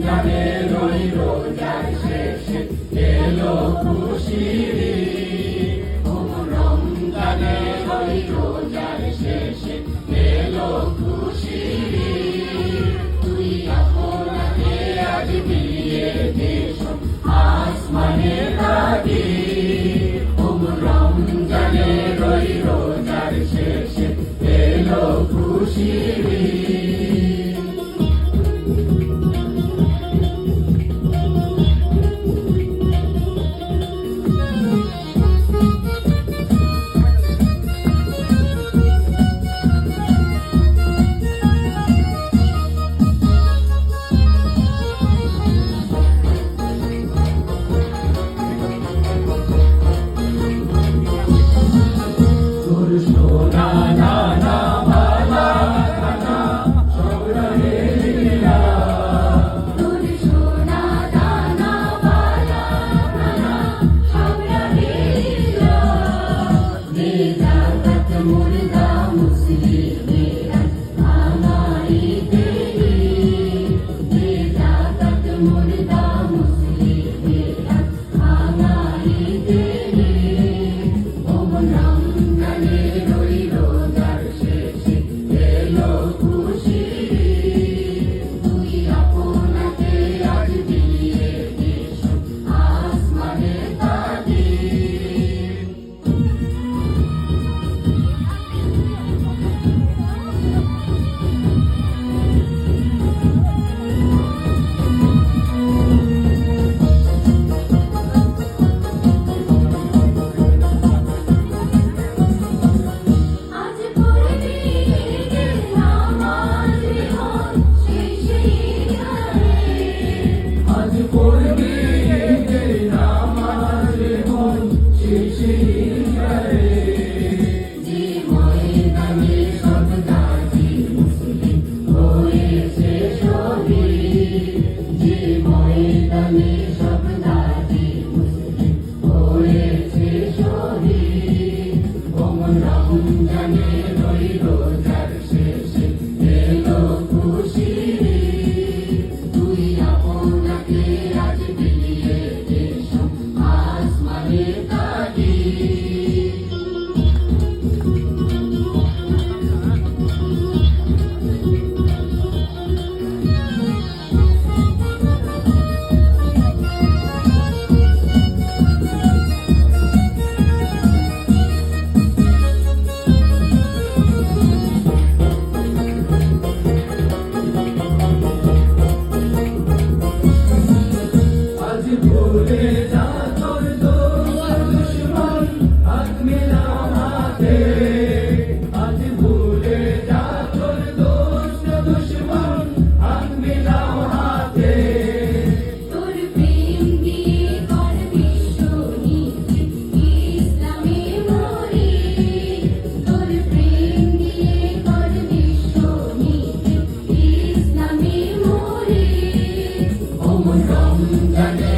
রমজানের ওই রোজার শেষে এলো খুশির ঈদ। রমজানের ওই রোজার শেষে এলো খুশির ঈদ। তুই আপনাকে আজ বিলিয়ে দেশ আসমানের তাগিদ। রমজানের ওই রোজার শেষে এলো খুশির ঈদ। রমজানের ওই রোজার শেষে এলো খুশির ঈদ। তুই আপনাকে আজ বিলিয়ে দেশ আসমানের তাগিদ। রমজানের